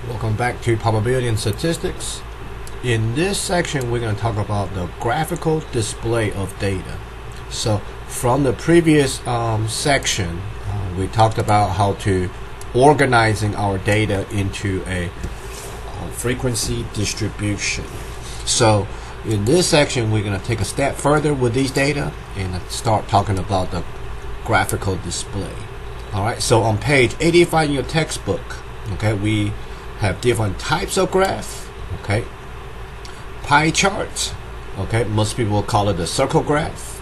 Welcome back to Probability and Statistics. In this section, we're going to talk about the graphical display of data. So from the previous section, we talked about how to organizing our data into a frequency distribution. So in this section, we're going to take a step further with these data and start talking about the graphical display. Alright, so on page 85 in your textbook, okay, we have different types of graph. Okay, pie charts. Okay, most people call it the circle graph.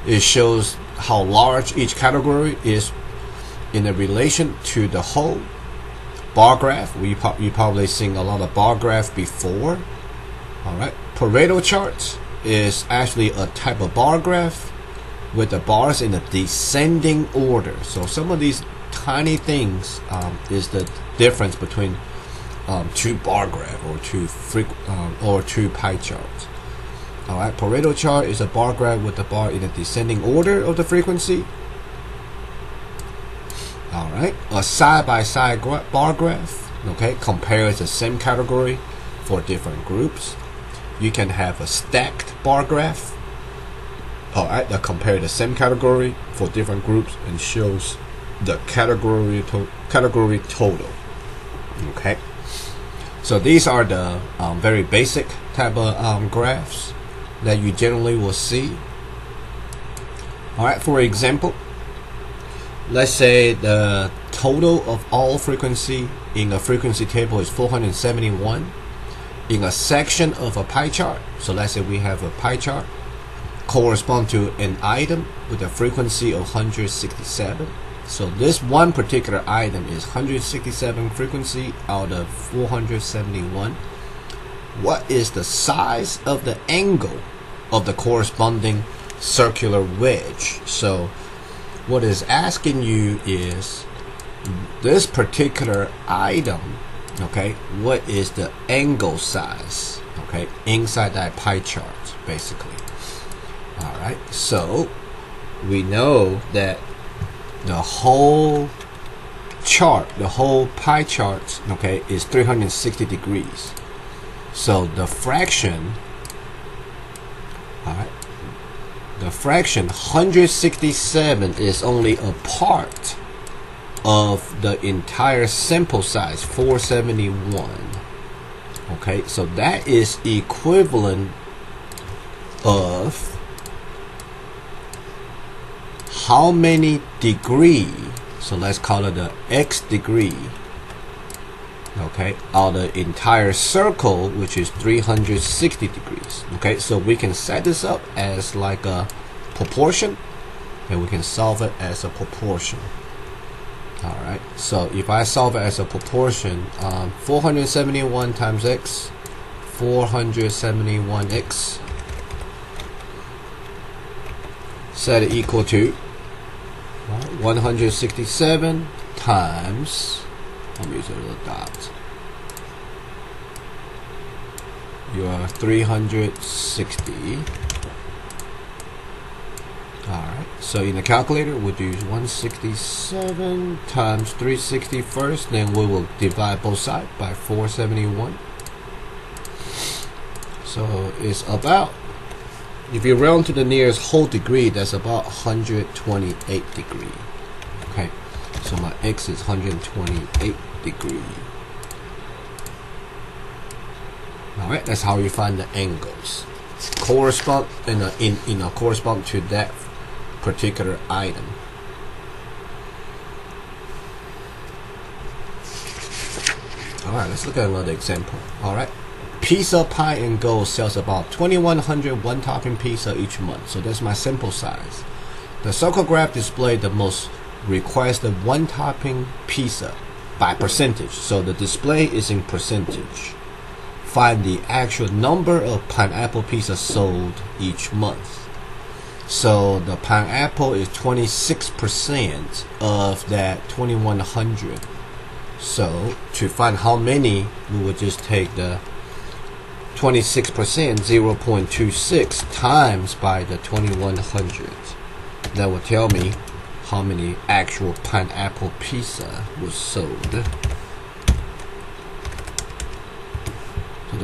It shows how large each category is in a relation to the whole. Bar graph, you probably seen a lot of bar graph before. All right, Pareto charts is actually a type of bar graph with the bars in a descending order. So some of these tiny things is the difference between two bar graph or two pie charts. All right, Pareto chart is a bar graph with the bar in a descending order of the frequency. All right, a side-by-side bar graph, okay, compares the same category for different groups. You can have a stacked bar graph, all right, that compare the same category for different groups and shows the category total. Okay, so these are the very basic type of graphs that you generally will see. All right, for example, let's say the total of all frequency in a frequency table is 471 in a section of a pie chart. So let's say we have a pie chart correspond to an item with a frequency of 167. So this one particular item is 167 frequency out of 471. What is the size of the angle of the corresponding circular wedge? So what is asking you is this particular item, okay, what is the angle size, okay, inside that pie chart, basically. All right, so we know that the whole chart, the whole pie chart, okay, is 360 degrees. So the fraction, all right, the fraction 167 is only a part of the entire sample size 471. Okay, so that is equivalent of how many degree, so let's call it the x degree, okay, out of the entire circle, which is 360 degrees. Okay, so we can set this up as like a proportion and we can solve it as a proportion. All right, so if I solve it as a proportion, 471 times x, 471x, set it equal to 167 times, let me use a little dot, your 360. Alright, so in the calculator we'll use 167 times 360 first, then we will divide both sides by 471. So it's about, if you round to the nearest whole degree, that's about 128 degree. Okay, so my x is 128 degree. All right, that's how you find the angles correspond correspond to that particular item. All right, let's look at another example. All right. Pizza Pie and Go sells about 2,100 one-topping pizza each month. So that's my sample size. The circle graph displays the most requested one-topping pizza by percentage. So the display is in percentage. Find the actual number of pineapple pizzas sold each month. So the pineapple is 26% of that 2,100. So to find how many, we would just take the 26%, 0.26 times by the 2,100. That will tell me how many actual pineapple pizza was sold.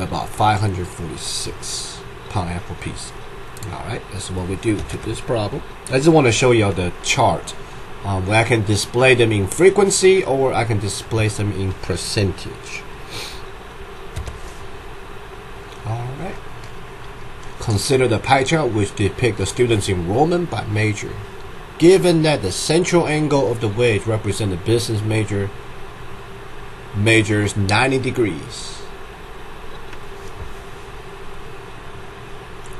about 546 pineapple piece. Alright, that's what we do to this problem. I just want to show you the chart where I can display them in frequency or I can display them in percentage. Alright. Consider the pie chart which depicts the student's enrollment by major. Given that the central angle of the wedge represents the business measures 90 degrees.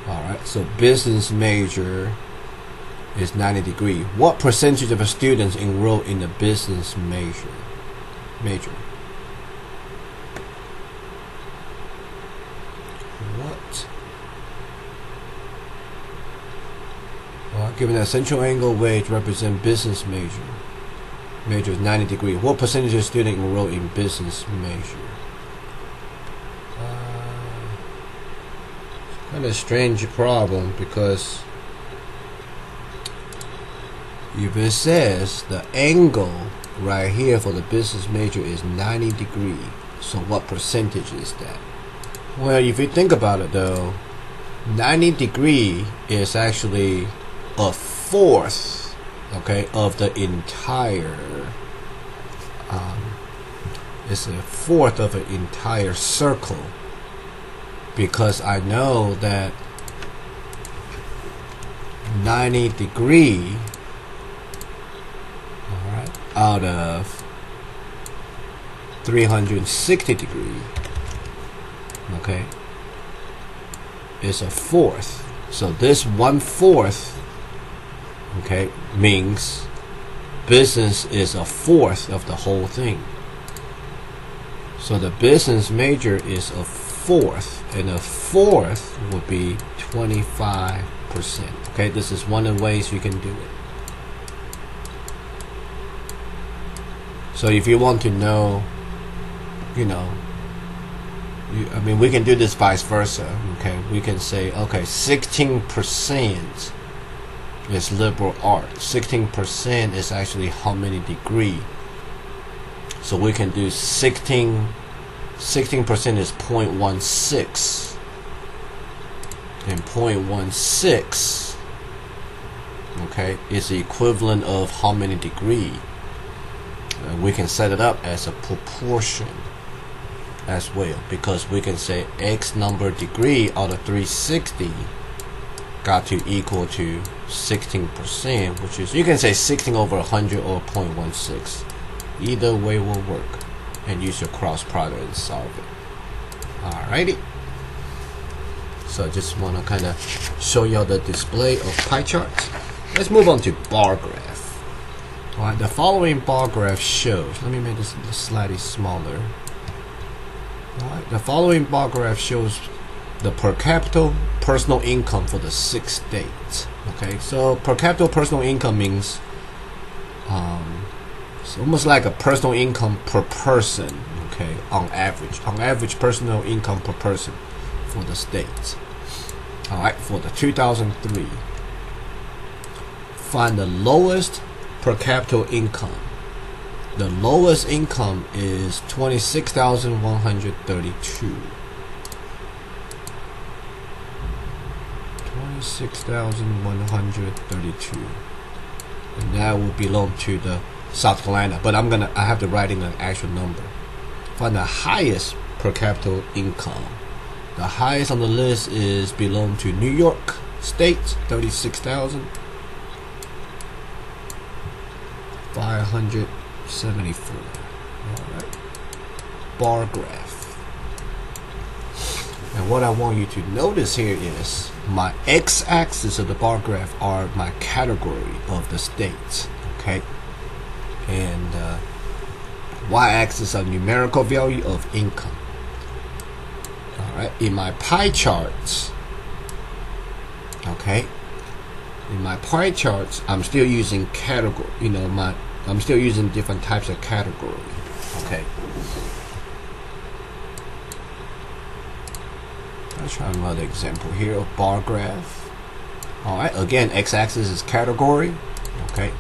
Alright, so business major is 90 degrees. What percentage of the students enroll in the business major? What? Well, given that central angle wedge represents business major is 90 degrees. What percentage of students enroll in business major? Kind of strange problem because if it says the angle right here for the business major is 90 degrees, so what percentage is that? Well, if you think about it though, 90 degree is actually a fourth, okay, of the entire it's a fourth of an entire circle, because I know that 90 degree, alright, out of 360 degree, okay, is a fourth. So this 1/4, okay, means business is a fourth of the whole thing. So the business major is a fourth, and a fourth would be 25%. Okay, this is one of the ways you can do it. So if you want to know, you know, I mean, we can do this vice versa. Okay, we can say, okay, 16% is liberal arts. 16% is actually how many degree? So we can do 16% is 0.16, and 0.16, okay, is the equivalent of how many degree? And we can set it up as a proportion as well, because we can say X number of degree out of 360 got to equal to 16%, which is, you can say 16 over 100 or 0.16. Either way will work, and use your cross product and solve it. Alrighty. So I just want to kind of show you the display of pie charts. Let's move on to bar graph. Alright, the following bar graph shows, let me make this slightly smaller. Alright, the following bar graph shows the per capita personal income for the 6 states. Okay, so per capita personal income means it's almost like a personal income per person, okay, on average personal income per person for the states. Alright, for the 2003, find the lowest per capita income. The lowest income is 26,132. 26,132, and that will belong to the South Carolina, but I have to write in an actual number. Find the highest per capita income. The highest on the list is belong to New York State, 36,574. Alright. Bar graph. And what I want you to notice here is my x-axis of the bar graph are my category of the states, okay, and y-axis are numerical value of income. Alright, in my pie charts, okay, in my pie charts I'm still using category, you know, I'm still using different types of category, okay. Let's try another example here of bar graph. Alright, again, x-axis is category, okay.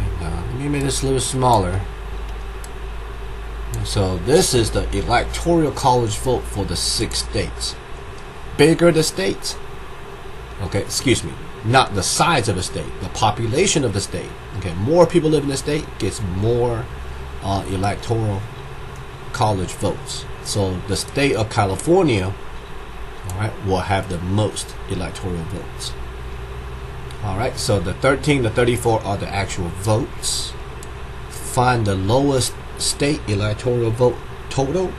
And let me make this a little smaller. So this is the electoral college vote for the 6 states. Bigger the state, okay, excuse me, not the size of the state, the population of the state. Okay, more people live in the state gets more electoral college votes. So the state of California, all right, will have the most electoral votes. All right, so the 13 to 34 are the actual votes. Find the lowest state electoral vote total.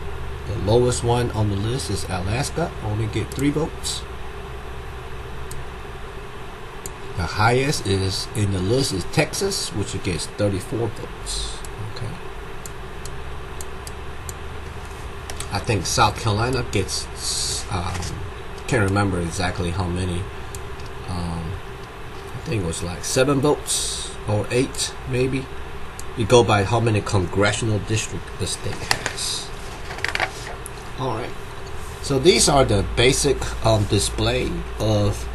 The lowest one on the list is Alaska, only get 3 votes. The highest is in the list is Texas, which gets 34 votes. Okay. I think South Carolina gets, can't remember exactly how many. I think it was like 7 votes or 8 maybe. You go by how many congressional districts the state has. Alright, so these are the basic display of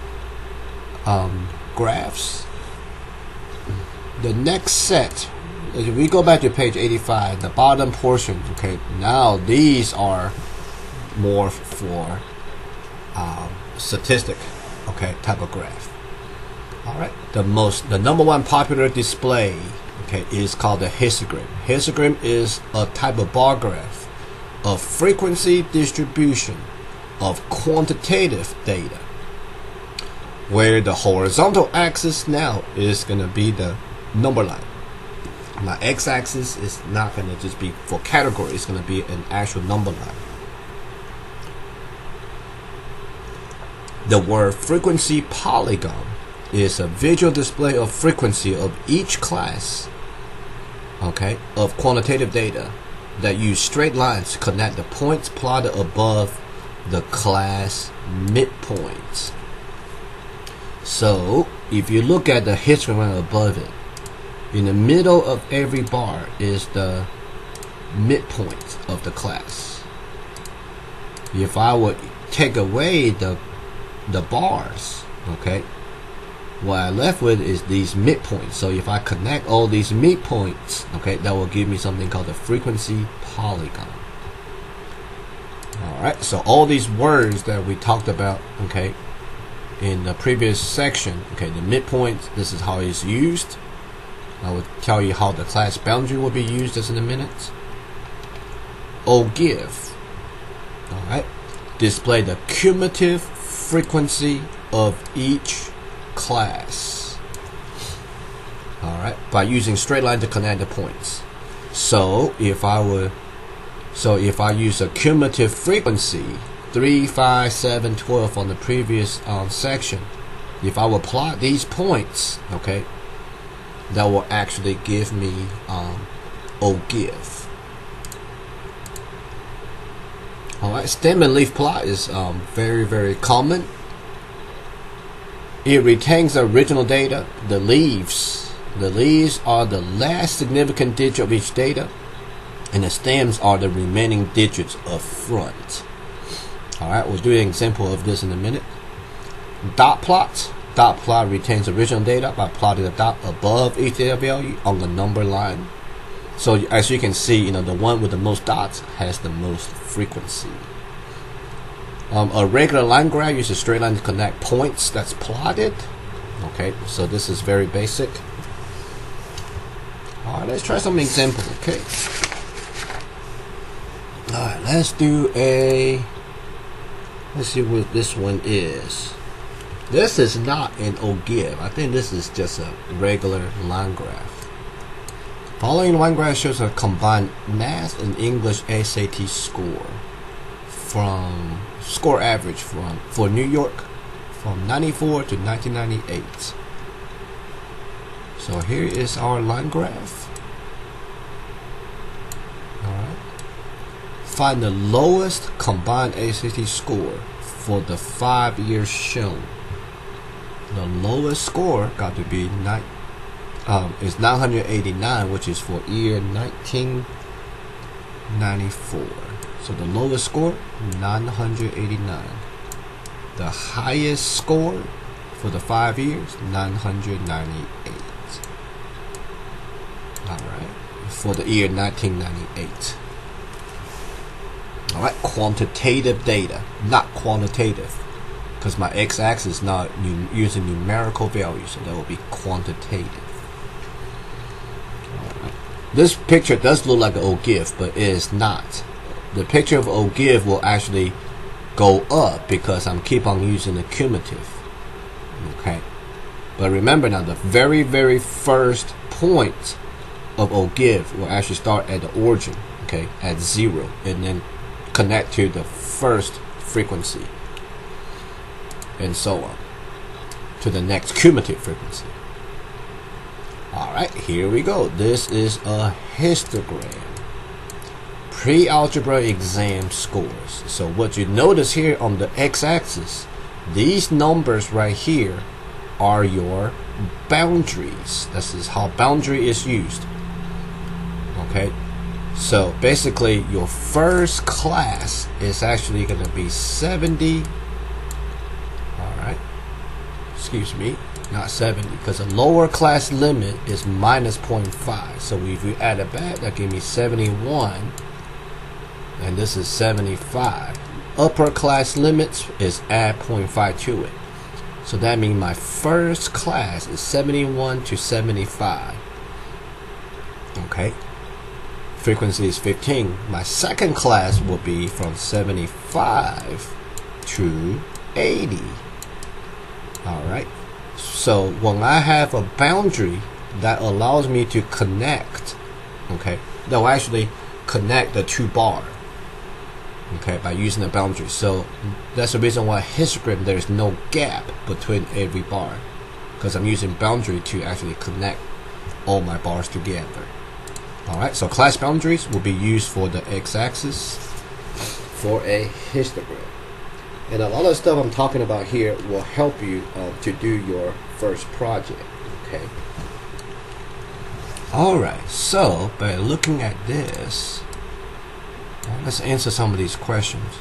graphs. The next set, if we go back to page 85, the bottom portion, okay, now these are more for statistic, okay, type of graph. Alright, the number one popular display, okay, is called the histogram. Histogram is a type of bar graph of frequency distribution of quantitative data, where the horizontal axis now is going to be the number line. Now x-axis is not going to just be for category, it's going to be an actual number line. The word frequency polygon is a visual display of frequency of each class, okay, of quantitative data that use straight lines to connect the points plotted above the class midpoints. So if you look at the histogram above it, in the middle of every bar is the midpoint of the class. If I would take away the bars, okay, what I left with is these midpoints. So if I connect all these midpoints, okay, that will give me something called the frequency polygon. Alright, so all these words that we talked about, okay, in the previous section, okay, the midpoint, this is how it's used. I will tell you how the class boundary will be used just in a minute. OGIF, alright, display the cumulative frequency of each class, alright, by using straight line to connect the points. So if I use a cumulative frequency 3, 5, 7, 12 on the previous section, if I will plot these points, okay, that will actually give me OGIF. Alright, stem and leaf plot is very, very common. It retains the original data. The leaves are the last significant digit of each data, and the stems are the remaining digits up front. Alright, we'll do an example of this in a minute. Dot plot retains original data by plotting the dot above each data value on the number line. So as you can see, the one with the most dots has the most frequency. A regular line graph uses a straight line to connect points that's plotted. Okay, so this is very basic. Alright, let's try some example. Okay. Alright, let's see what this one is. This is not an OGIF. I think this is just a regular line graph. Following line graph shows a combined math and English SAT score average for New York from 94 to 1998. So here is our line graph. Alright. Find the lowest combined SAT score for the 5 years shown. The lowest score got to be is 989, which is for year 1994. So the lowest score, 989. The highest score for the 5 years, 998. Alright, for the year 1998. Alright, quantitative data, not qualitative, because my x-axis is not using numerical values, so that will be quantitative. Alright. This picture does look like an OGIF, but it is not. The picture of OGIF will actually go up because I'm keep on using the cumulative. Okay, but remember now, the very first point of OGIF will actually start at the origin, okay, at 0, and then connect to the first frequency, and so on to the next cumulative frequency. Alright, here we go. This is a histogram. Pre-algebra exam scores. So what you notice here on the x-axis, these numbers right here are your boundaries. This is how boundary is used. Okay, so basically your first class is actually going to be 70. Alright, excuse me, not 70, because a lower class limit is minus 0.5. So if we add it back, that gives me 71, and this is 75. Upper class limits is add 0.5 to it. So that means my first class is 71 to 75. Okay, frequency is 15. My second class will be from 75 to 80. Alright, so when I have a boundary that allows me to connect, okay, that will actually connect the two bars, okay, by using the boundary. So that's the reason why histogram there is no gap between every bar, because I'm using boundary to actually connect all my bars together. Alright, so class boundaries will be used for the x-axis for a histogram. And a lot of stuff I'm talking about here will help you to do your first project. Okay. Alright, so by looking at this, let's answer some of these questions.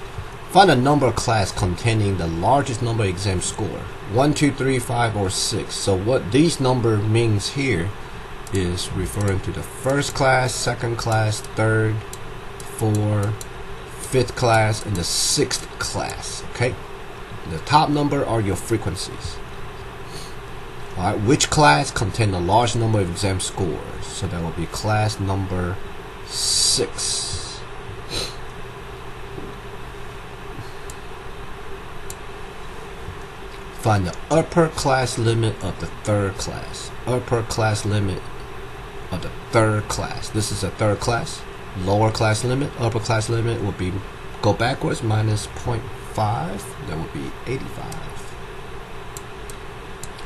Find a number class containing the largest number exam score. 1, 2, 3, 5, or 6. So what these number means here is referring to the first class, second class, third, fourth, fifth class, and the sixth class. Okay, the top number are your frequencies. Alright, which class contain a large number of exam scores? So that will be class number 6. Find the upper class limit of the third class. Upper class limit of the third class. This is a third class. Lower class limit, upper class limit will be, go backwards, minus 0.5. That would be 85.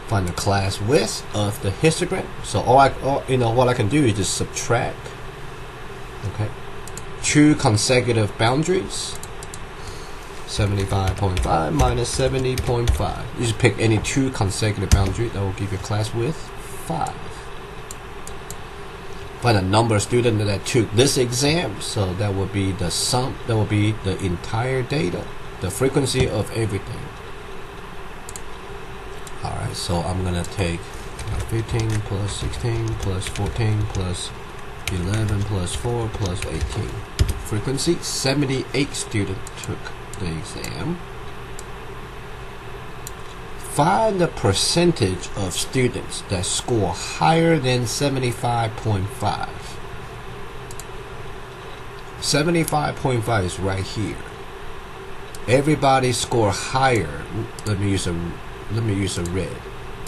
Find the class width of the histogram. So what I can do is just subtract. Okay, 2 consecutive boundaries. 75.5 minus 70.5. You just pick any 2 consecutive boundaries. That will give you class width 5. Find the number of students that took this exam. So that will be the sum. That will be the entire data, the frequency of everything. Alright, so I'm gonna take 15 plus 16 plus 14 plus 11 plus 4 plus 18. Frequency, 78 students took the exam. Find the percentage of students that score higher than 75.5. 75.5 is right here. Everybody score higher. Let me use a red.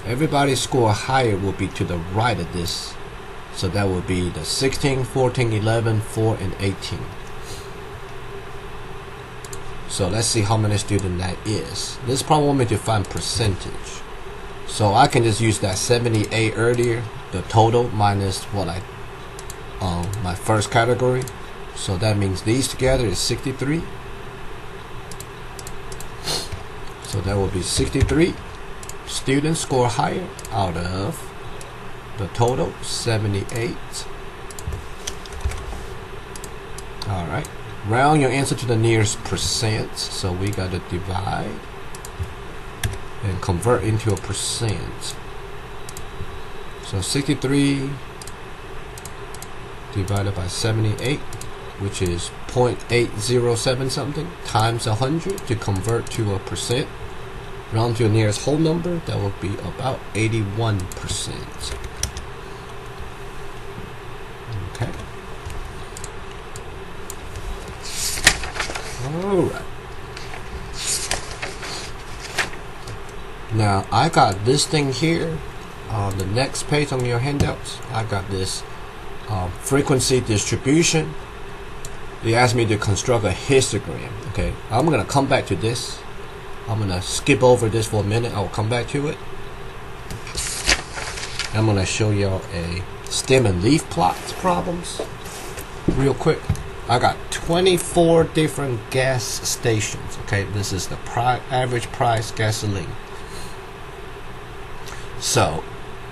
Everybody score higher will be to the right of this. So that will be the 16, 14, 11, 4, and 18. So let's see how many students that is. This probably want me to find percentage. So I can just use that 78 earlier, the total minus what I my first category. So that means these together is 63. So that will be 63 students score higher out of the total 78. Alright. Round your answer to the nearest percent. So we got to divide and convert into a percent. So 63 divided by 78 which is 0.807 something times 100 to convert to a percent. Round to the nearest whole number, that will be about 81%. Okay. Alright. Now I got this thing here on the next page on your handouts. I got this frequency distribution. They asked me to construct a histogram. Okay, I'm gonna come back to this. I'm gonna skip over this for a minute. I'll come back to it. I'm gonna show y'all a stem and leaf plots problems real quick. I got 24 different gas stations. Okay, this is the average price gasoline. So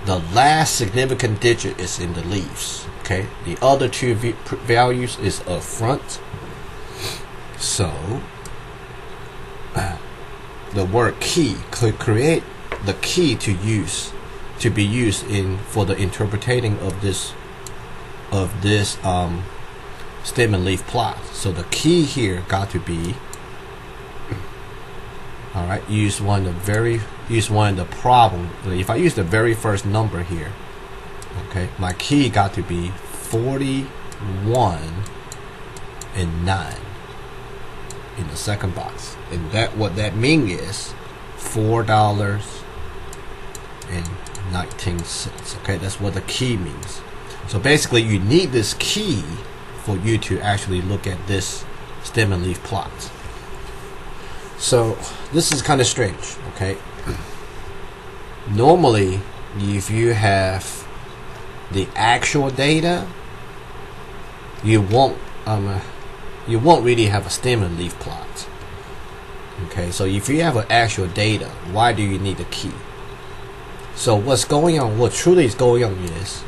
the last significant digit is in the leaves. Okay, the other two values is up front. So the word key could create the key to be used in for the interpreting of this stem and leaf plot. So the key here got to be, all right, use one of the problem. If I use the very first number here, okay, my key got to be 41 and 9 in the second box. And that what that means is $4.19. Okay, that's what the key means. So basically you need this key for you to actually look at this stem and leaf plot. So this is kind of strange. Okay, normally if you have the actual data, you won't really have a stem and leaf plot. Okay, so if you have an actual data, why do you need a key? So what's going on, what truly is going on is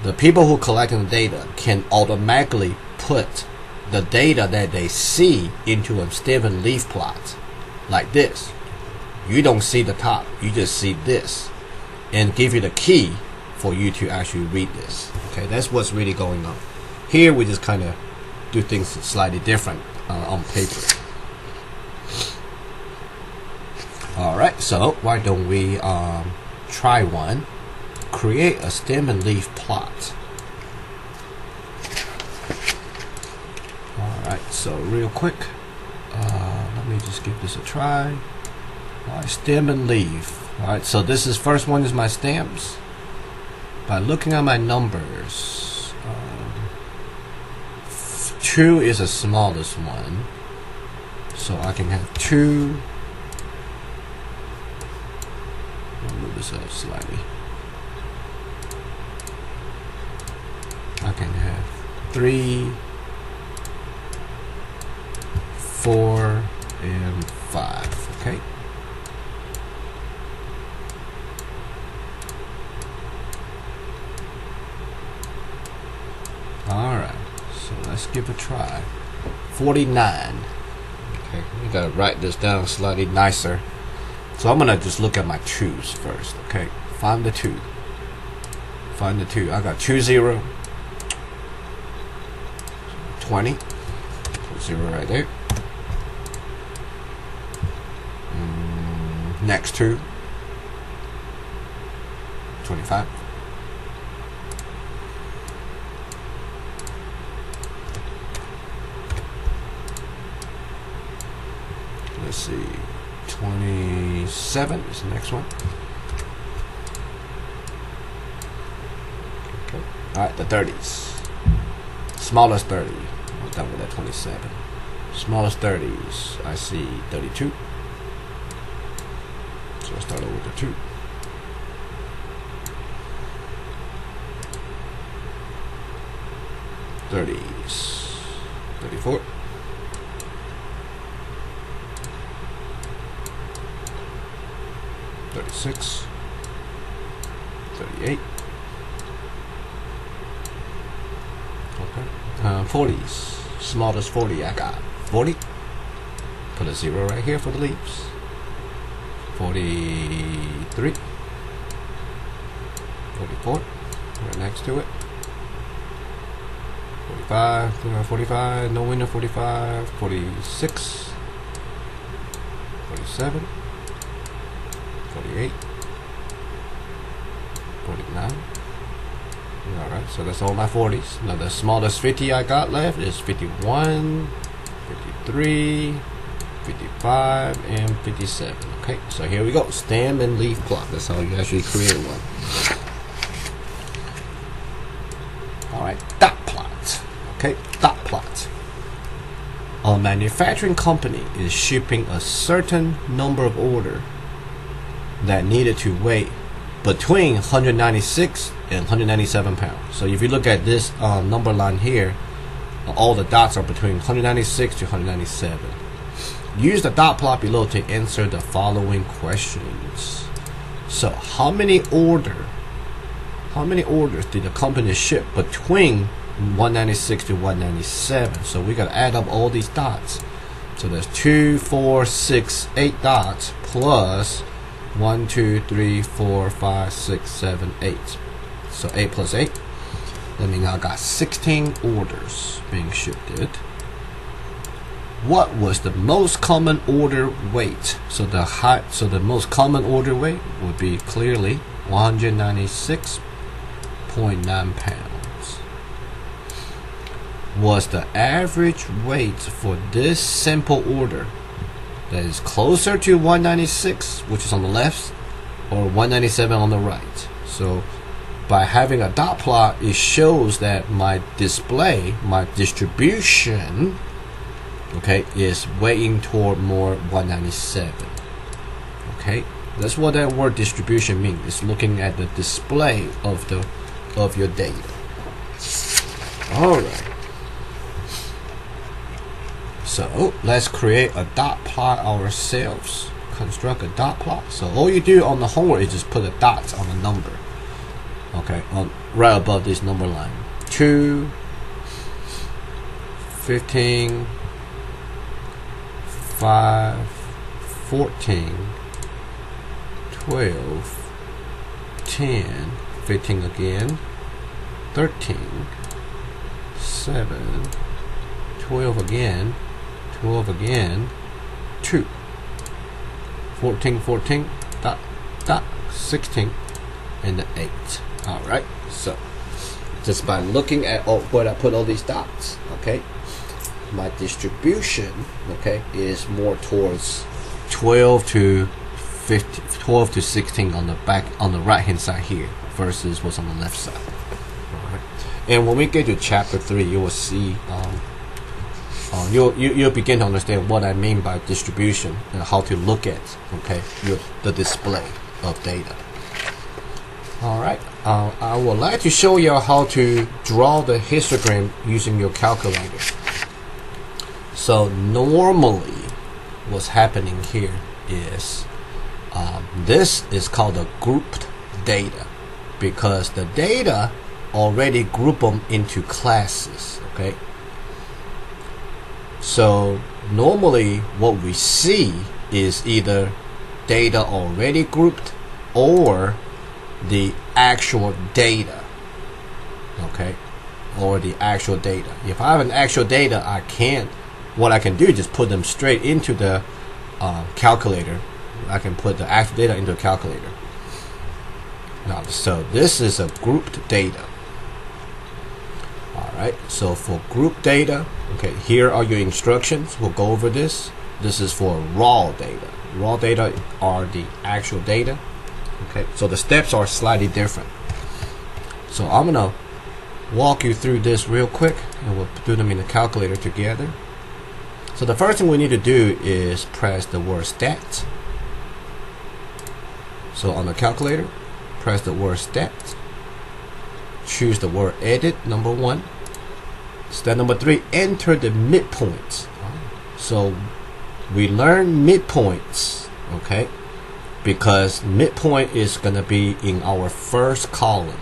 the people who collecting the data can automatically put the data that they see into a stem and leaf plot like this. You don't see the top, you just see this, and give you the key for you to actually read this. Okay, that's what's really going on. Here we just kind of do things slightly different on paper. Alright, so why don't we try one? Create a stem and leaf plot. Alright, so real quick, let me just give this a try. Alright, stem and leaf. Alright, so this is first one is my stems. By looking at my numbers, 2 is the smallest one, so I can have 2. I'll move this up slightly. I can have 3, 4, and 5. Okay. Alright, so let's give it a try. 49. Okay, we gotta write this down slightly nicer. So I'm gonna just look at my 2's first. Okay, find the 2. Find the 2. I got 2, 0. 20. Put 0 right there. Next 2. 25. Let's see, 27 is the next one. Okay. Alright, the 30s. Smallest 30. I'm done with that 27. Smallest 30s. I see 32. So I'll start over with the 2. 30s. 34. 36, 38, okay, 40s, smallest 40 I got, 40, put a 0 right here for the leaves, 43, 44, right next to it, 45, 45, no window 45, 46, 47, 48, 49. Alright, so that's all my 40s. Now the smallest 50 I got left is 51, 53, 55, and 57. Okay, so here we go. Stem and leaf plot. That's how you actually create one. Alright, dot plot. Okay, dot plot. A manufacturing company is shipping a certain number of orders that needed to weigh between 196 and 197 pounds. So if you look at this number line here, all the dots are between 196 to 197. Use the dot plot below to answer the following questions. So how many orders did the company ship between 196 to 197? So we gotta add up all these dots. So there's 2, 4, 6, 8 dots plus 1, 2, 3, 4, 5, 6, 7, 8. So 8 plus 8. That means I got 16 orders being shipped. What was the most common order weight? So the most common order weight would be clearly 196.9 pounds. Was the average weight for this simple order that is closer to 196, which is on the left, or 197 on the right? So by having a dot plot, it shows that my distribution, okay, is weighing toward more 197. Okay, that's what that word distribution means. It's looking at the display of your data. All right. So let's create a dot plot ourselves. Construct a dot plot. So all you do on the homework is just put the dots on the number. Okay, right above this number line. 2, 15, 5, 14, 12, 10, 15 again, 13, 7, 12 again, 12 again, 2, 14, 14, dot, dot, 16, and the 8. Alright, so just by looking at where I put all these dots, okay, my distribution, okay, is more towards 12 to 16 on the right hand side here versus what's on the left side. Alright. And when we get to chapter 3, you will see you'll begin to understand what I mean by distribution and how to look at, okay, the display of data. Alright, I would like to show you how to draw the histogram using your calculator. So normally what's happening here is this is called a grouped data because the data already group them into classes. Okay, so normally what we see is either data already grouped or the actual data. Okay, or the actual data. If I have an actual data, what I can do is just put them straight into the calculator. I can put the actual data into a calculator. Now, so this is a grouped data. Alright, so for group data, okay, here are your instructions. We'll go over this. This is for raw data. Raw data are the actual data. Okay, so the steps are slightly different. So I'm gonna walk you through this real quick and we'll do them in the calculator together. So the first thing we need to do is press the word stat. So on the calculator, press the word stat. Choose the word edit, number 1. Step number 3, enter the midpoints. So we learn midpoints, okay, because midpoint is going to be in our first column.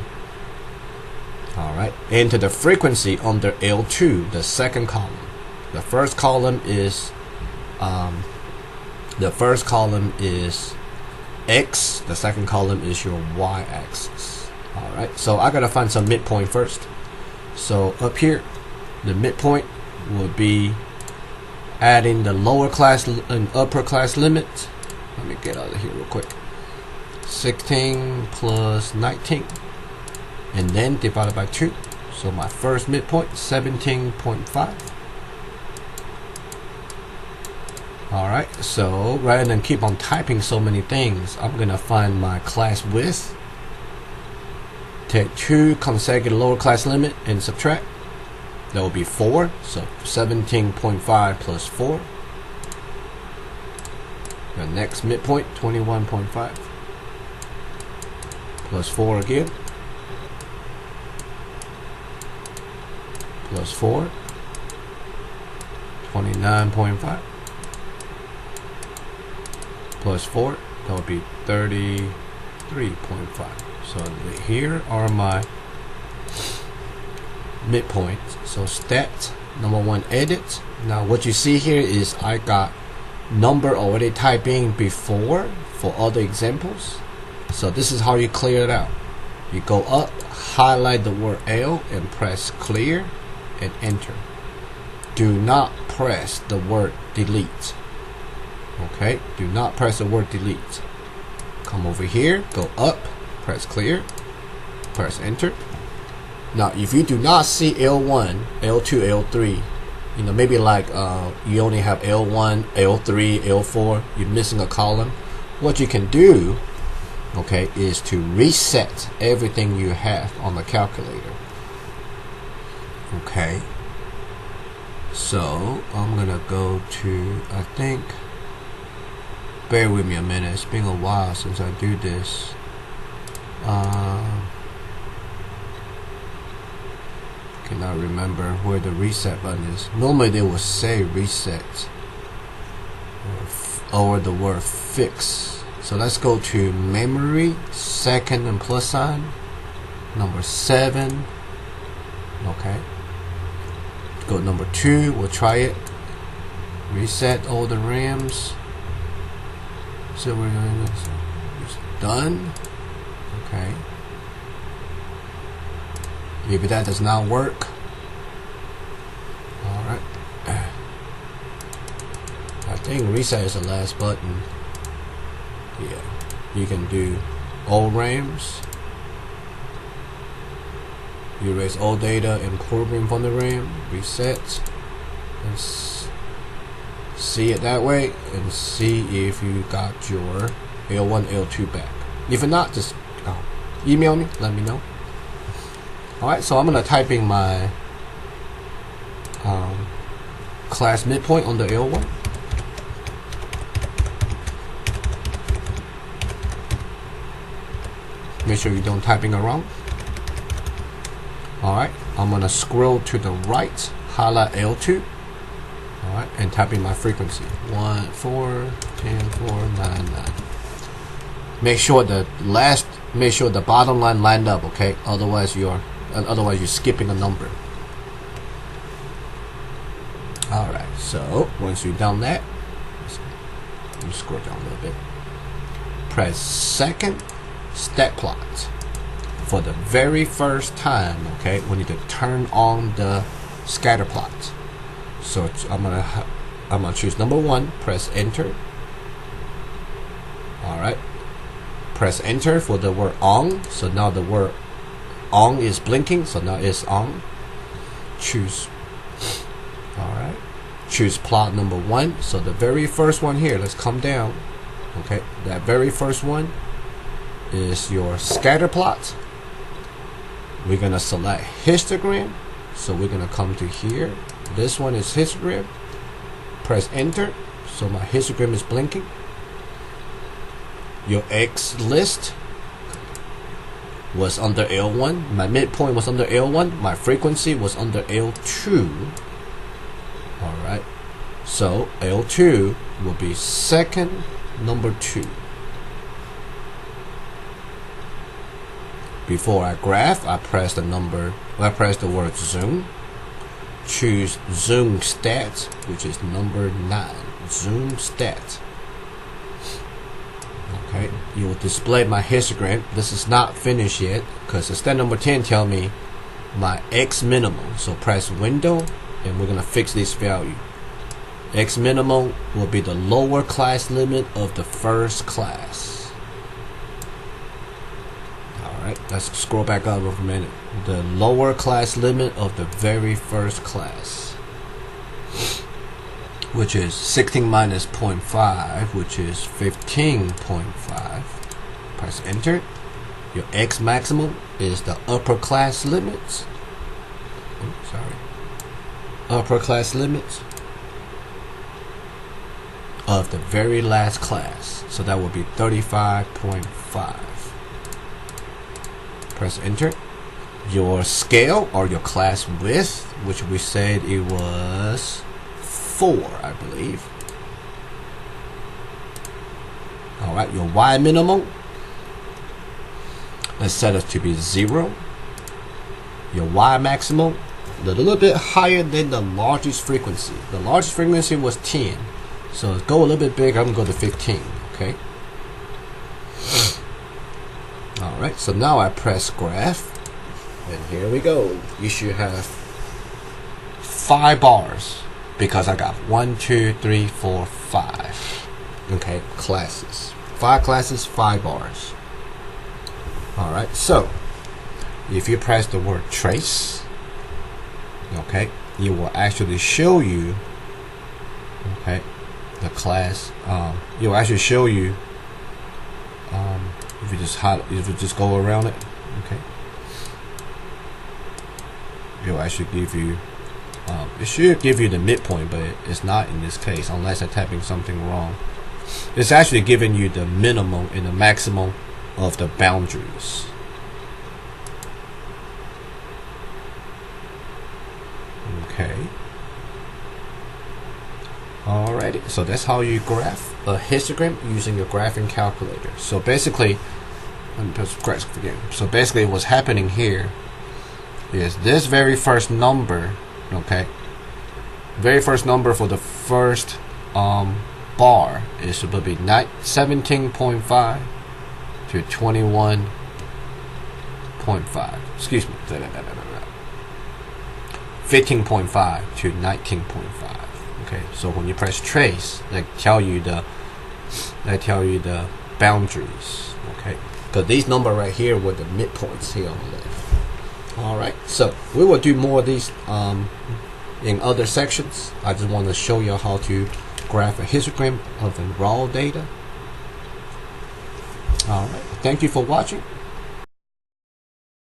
Alright, enter the frequency under L2, the second column. The first column is X, the second column is your Y-axis. Alright, so I gotta find some midpoint first. So up here, The midpoint will be adding the lower class and upper class limit. Let me get out of here real quick. 16 plus 19, and then divided by 2. So my first midpoint, 17.5. Alright, so rather than keep on typing so many things, I'm gonna find my class width, take 2 consecutive lower class limit and subtract. That will be 4, so 17.5 plus 4. The next midpoint, 21.5 plus 4 again, plus 4, 29.5 plus 4, that would be 33.5. So here are my midpoints. So stat number 1, edit. Now what you see here is I got number already typed in before for other examples. So this is how you clear it out. You go up, highlight the word L and press clear and enter. Do not press the word delete. Okay, do not press the word delete. Come over here, go up, press clear, press enter. Now if you do not see L1, L2, L3, you know, maybe like you only have L1, L3, L4, you're missing a column, what you can do, okay, is to reset everything you have on the calculator. Okay, so I'm gonna go to, I think, bear with me a minute, it's been a while since I do this. Cannot remember where the reset button is. Normally they will say reset or the word fix. So let's go to memory, second and plus sign, number 7. Okay, go to number 2, we'll try it. Reset all the RAMs. So we're done. Okay, if that does not work, alright, I think reset is the last button. Yeah, you can do all RAMs, erase all data and program from the RAM, reset, and see it that way, and see if you got your L1, L2 back. If not, just email me, let me know. Alright, so I'm going to type in my class midpoint on the L1. Make sure you don't typing around. Alright, I'm going to scroll to the right, highlight L2. Alright, and type in my frequency. 1, 4, 10, 4, 9, 9. Make sure the bottom line lined up, okay? Otherwise you're skipping a number. Alright, so once you've done that, let me scroll down a little bit. Press second stat plot. For the very first time, okay, we need to turn on the scatter plot. So I'm gonna choose number 1, press enter. Alright, press enter for the word on. So now the word on is blinking, so now it's on. Choose, alright, choose plot number 1. So the very first one here, let's come down. Okay, that very first one is your scatter plot. We're gonna select histogram, so we're gonna come to here. This one is histogram. Press enter, so my histogram is blinking. Your X list was under L1. My midpoint was under L1. My frequency was under L2. Alright, so L2 will be second number 2. Before I graph, I press the word zoom. Choose zoom stat, which is number 9. Zoom stat. Okay, you will display my histogram. This is not finished yet because the stat number 10 tell me my X minimum. So press window and we're gonna fix this value. X minimum will be the lower class limit of the first class. Alright, let's scroll back up for a minute. The lower class limit of the very first class, which is 16 minus 0.5, which is 15.5. Press enter. Your X maximum is the upper class limits. Upper class limits of the very last class. So that will be 35.5. Press enter. Your scale or your class width, which we said it was 4, I believe. Alright, your Y minimum, let's set it to be 0. Your Y maximum, a little bit higher than the largest frequency. The largest frequency was 10. So go a little bit bigger, I'm going to go to 15, okay? Alright, so now I press graph, and here we go. You should have 5 bars, because I got 1, 2, 3, 4, 5. Okay, classes. 5 classes, 5 bars. Alright, so if you press the word trace, okay, it will actually show you, okay, the class. It will actually show you if you just go around it, okay, it will actually give you it should give you the midpoint, but it's not in this case unless I'm typing something wrong. It's actually giving you the minimum and the maximum of the boundaries. Okay. Alrighty, so that's how you graph a histogram using your graphing calculator. So basically, let me press graph again. So basically what's happening here is this very first number, okay, very first number for the first bar is supposed to be 17.5 to 21.5. Excuse me, 15.5 to 19.5. Okay, so when you press trace, they tell you the boundaries. Okay, because these numbers right here were the midpoints here on the left. All right, so we will do more of these in other sections. I just want to show you how to graph a histogram of the raw data. All right, thank you for watching.